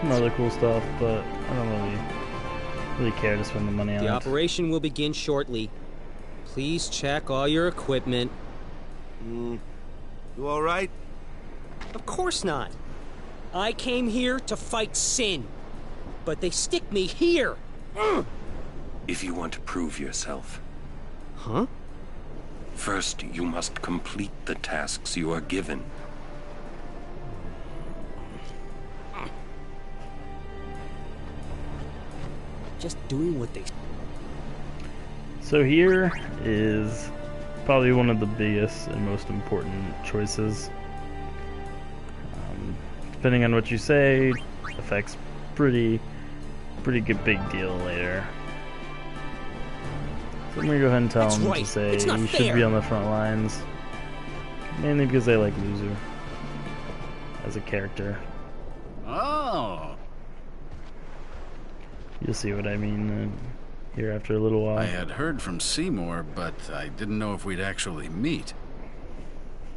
some other cool stuff, but I don't really care to spend the money on it. The operation will begin shortly. Please check all your equipment. You all right? Of course not. I came here to fight Sin, but they stick me here. If you want to prove yourself. Huh? First, you must complete the tasks you are given. Just doing what they... So here is probably one of the biggest and most important choices. Depending on what you say, affects pretty good big deal later. So I'm gonna go ahead and tell them to say you should be on the front lines, mainly because they like Luzu as a character. Oh. You'll see what I mean here after a little while. I had heard from Seymour, but I didn't know if we'd actually meet.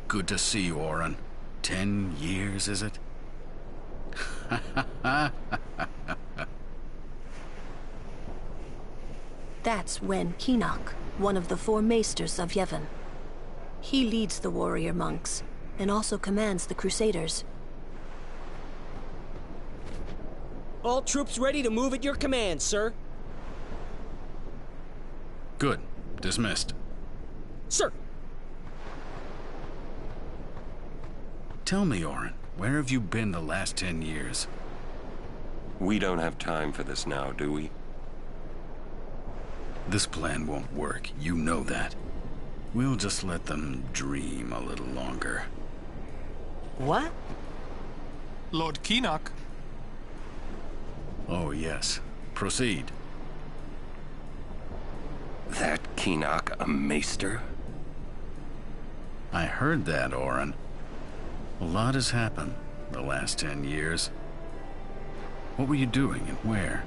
Good to see you, Oren. 10 years, is it? That's Wen Kinok, one of the 4 maesters of Yevon. He leads the warrior monks, and also commands the Crusaders. All troops ready to move at your command, sir. Good. Dismissed. Sir! Tell me, Oren, where have you been the last 10 years? We don't have time for this now, do we? This plan won't work, you know that. We'll just let them dream a little longer. What? Lord Kinok. Oh, yes. Proceed. That Kinok a maester? I heard that, Oren. A lot has happened the last 10 years. What were you doing and where?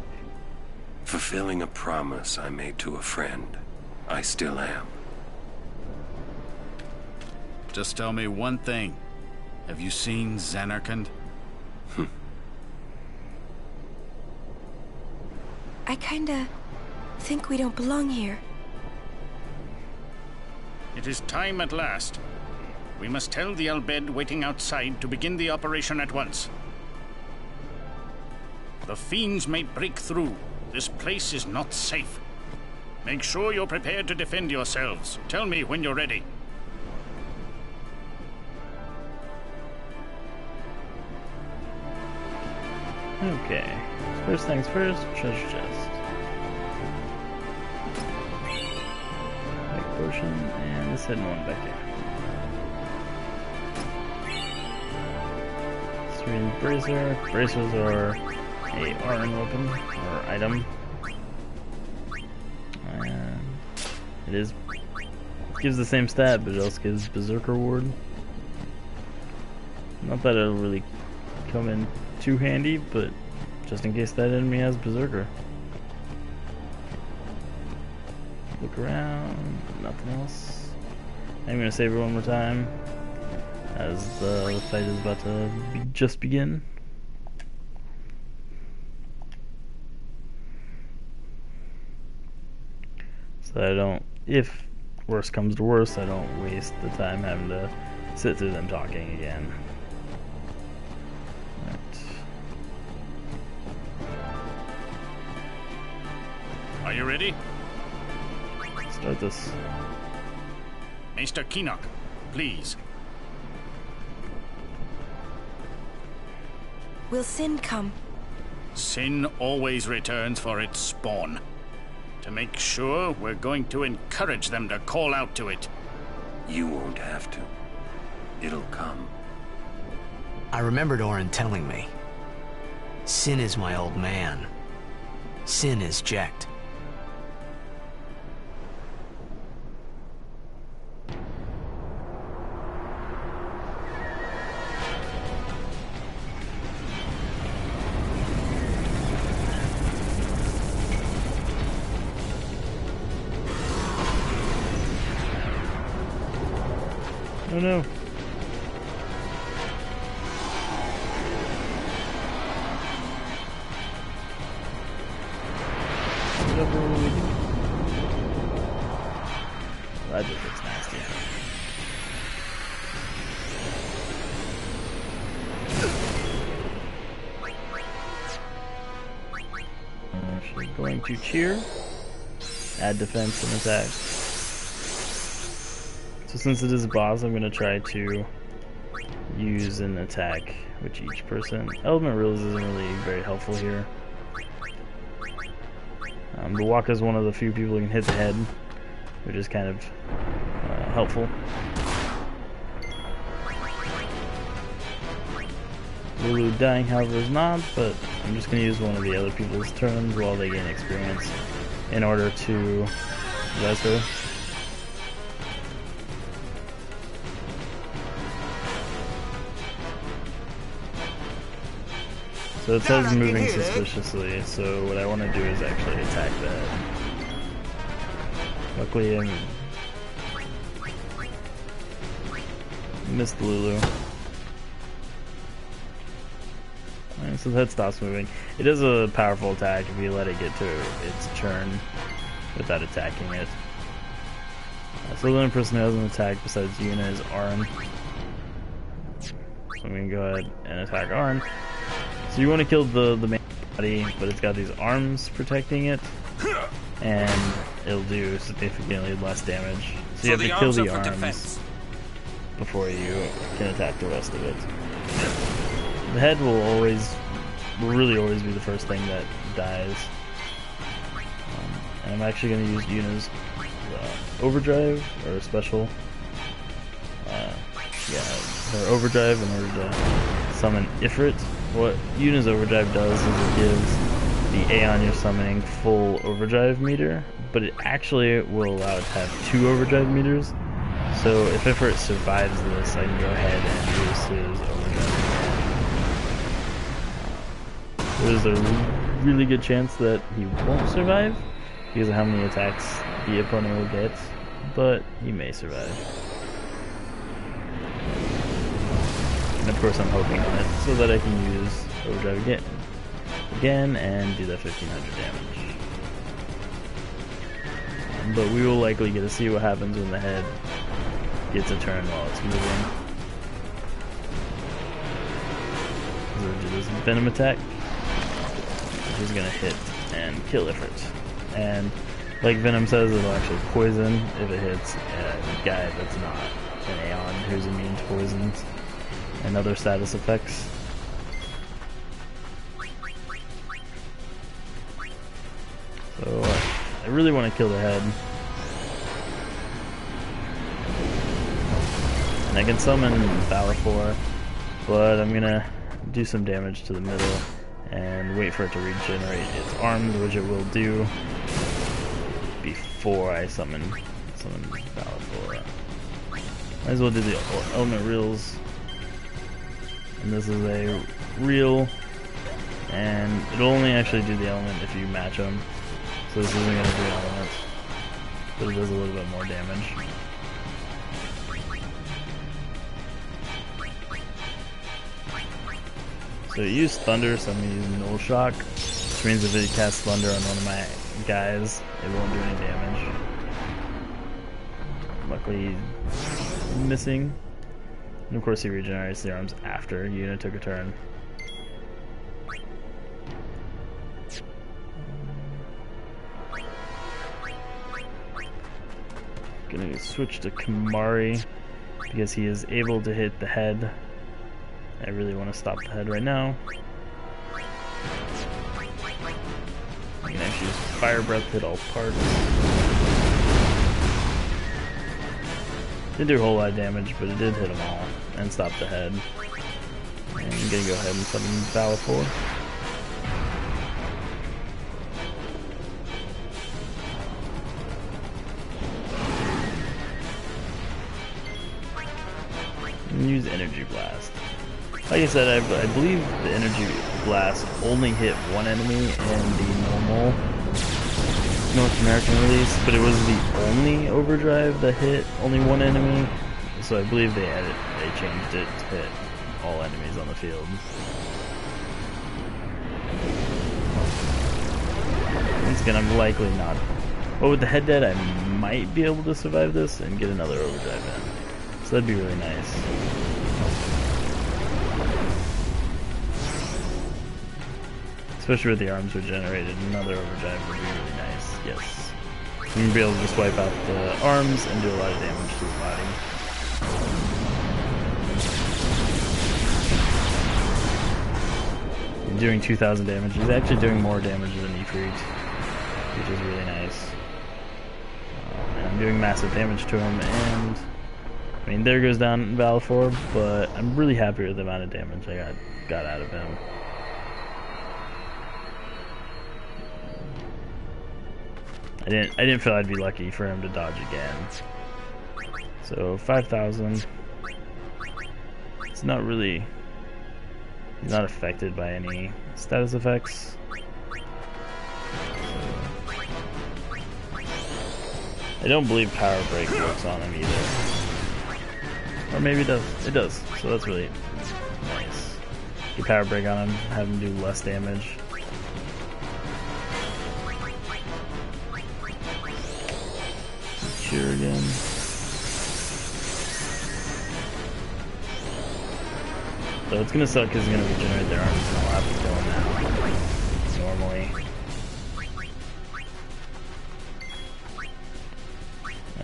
Fulfilling a promise I made to a friend. I still am. Just tell me one thing. Have you seen Zanarkand? I kinda think we don't belong here. It is time at last. We must tell the Albed waiting outside to begin the operation at once. The fiends may break through. This place is not safe. Make sure you're prepared to defend yourselves. Tell me when you're ready. Okay. First things first, treasure chest. Big potion, and this hidden one back here. Serene bracer. Bracers are a RN weapon, or item. And it gives the same stat, but it also gives Berserker Ward. Not that it'll really come in too handy, but just in case that enemy has Berserker. Look around, nothing else. I'm gonna save it one more time, as the fight is about to just begin. So I don't, if worst comes to worst, I don't waste the time having to sit through them talking again. Are you ready? Start this. Maester Kinok, please. Will Sin come? Sin always returns for its spawn. To make sure, we're going to encourage them to call out to it. You won't have to. It'll come. I remembered Oren telling me. Sin is my old man. Sin is Jekt. Oh no. that just looks nasty. I'm actually going to cheer. Add defense and attack. So since it is a boss, I'm going to try to use an attack with each person. Element Reels isn't really very helpful here. But Waka is one of the few people who can hit the head, which is kind of helpful. Lulu dying, however, is not, but I'm just going to use one of the other people's turns while they gain experience in order to res her. So it says moving suspiciously, so what I want to do is actually attack that. Luckily I missed Lulu. Alright, so that stops moving. It is a powerful attack if you let it get to its turn without attacking it. So the only person who has an attack besides Yuna is Arn. So I'm going to go ahead and attack Arn. So you want to kill the main body, but it's got these arms protecting it, and it'll do significantly less damage. So you have to kill the arms before you can attack the rest of it. The head will really always be the first thing that dies. And I'm actually going to use Yuna's overdrive, or special. Her overdrive in order to summon Ifrit. What Yuna's overdrive does is it gives the Aeon you're summoning full overdrive meter, but it actually will allow it to have 2 overdrive meters. So if Ifrit survives this, I can go ahead and use his overdrive. There's a really good chance that he won't survive because of how many attacks the opponent will get, but he may survive. And of course I'm hoping on it so that I can use overdrive again and do that 1500 damage. But we will likely get to see what happens when the head gets a turn while it's moving. So we'll do this venom attack, which is going to hit and kill Ifrit. And like Venom says, it'll actually poison if it hits a guy that's not an Aeon who's immune to poisons and other status effects. So I really want to kill the head. And I can summon Balor, but I'm gonna do some damage to the middle and wait for it to regenerate its arms, which it will do before I summon Balor. Might as well do the element reels. And this is a reel, and it'll only actually do the element if you match them. So this isn't going to do elements, but it does a little bit more damage. So it used Thunder, so I'm going to use Null Shock, which means if it casts Thunder on one of my guys, it won't do any damage. Luckily, he's missing. And of course he regenerates the arms after Yuna took a turn. Gonna switch to Kamari because he is able to hit the head. I really want to stop the head right now. I can actually use Fire Breath to hit all parts. Didn't do a whole lot of damage, but it did hit them all and stop the head. And I'm gonna go ahead and summon Balor. And use Energy Blast. Like I said, I believe the Energy Blast only hit one enemy in the normal North American release, but it was the only overdrive that hit only one enemy, so I believe they changed it to hit all enemies on the field. Once again, I'm likely not But with the head dead, I might be able to survive this and get another overdrive in. So that'd be really nice. Especially with the arms regenerated, another overdrive would be really nice. Yes. You can be able to just wipe out the arms and do a lot of damage to the body. Doing 2,000 damage. He's actually doing more damage than Ifrit, which is really nice. And I'm doing massive damage to him, and I mean, there goes down Valifor, but I'm really happy with the amount of damage I got out of him. I didn't feel I'd be lucky for him to dodge again. So 5,000. It's not really. He's not affected by any status effects. I don't believe Power Break works on him either. Or maybe it does. It does. So that's really nice. Get Power Break on him, have him do less damage. Cheer again. So it's gonna suck because he's gonna regenerate their arms and I'll have to kill him now. Normally.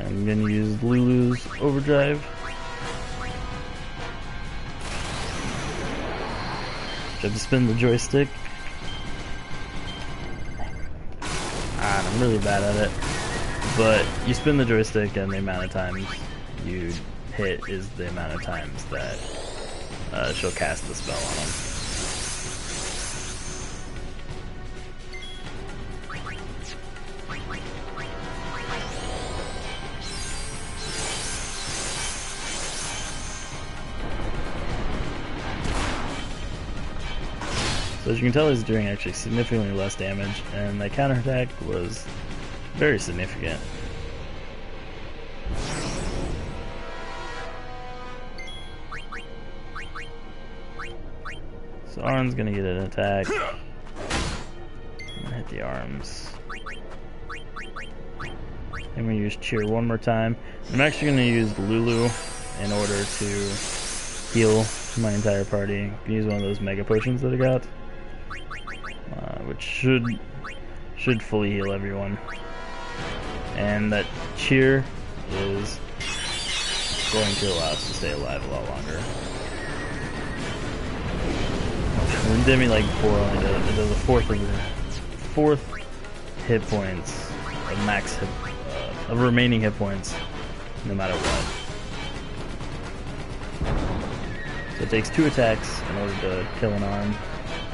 I'm gonna use Lulu's overdrive. Try to spin the joystick. I'm really bad at it. But you spin the joystick and the amount of times you hit is the amount of times that she'll cast the spell on him. So as you can tell, he's doing actually significantly less damage, and that counterattack was very significant. So Arn's gonna get an attack. I'm gonna hit the arms. I'm gonna use Cheer one more time. I'm actually gonna use Lulu in order to heal my entire party. I'm gonna use one of those mega potions that I got, which should fully heal everyone. And that Cheer is going to allow us to stay alive a lot longer. And Demi like before only does, it does a fourth hit points of max hit, of remaining hit points, no matter what. So it takes 2 attacks in order to kill an arm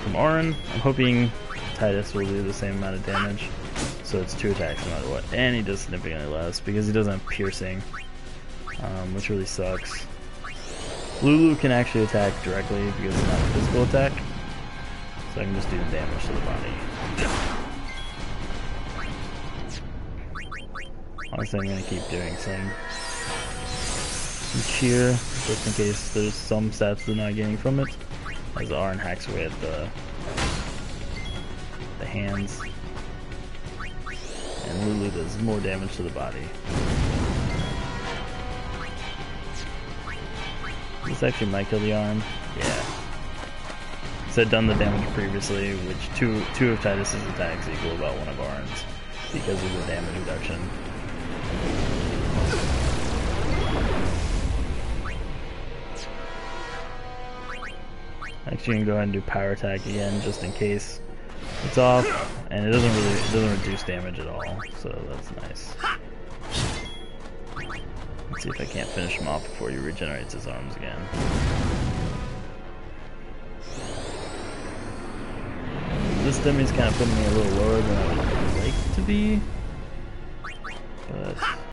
from Auron. I'm hoping Titus will do the same amount of damage. So it's 2 attacks no matter what. And he does significantly less because he doesn't have piercing, which really sucks. Lulu can actually attack directly because it's not a physical attack. So I can just do the damage to the body. Honestly, I'm going to keep doing some Cheer, just in case there's some stats they're not getting from it. As Auron hacks away at the hands. And Lulu does more damage to the body. This actually might kill the arm. Yeah. So I'd done the damage previously, which two of Titus's attacks equal about one of Auron's because of the damage reduction. Actually, you can go ahead and do power attack again just in case it's off, and it doesn't reduce damage at all, so that's nice. Let's see if I can't finish him off before he regenerates his arms again. This Demi's kind of putting me a little lower than I would like to be.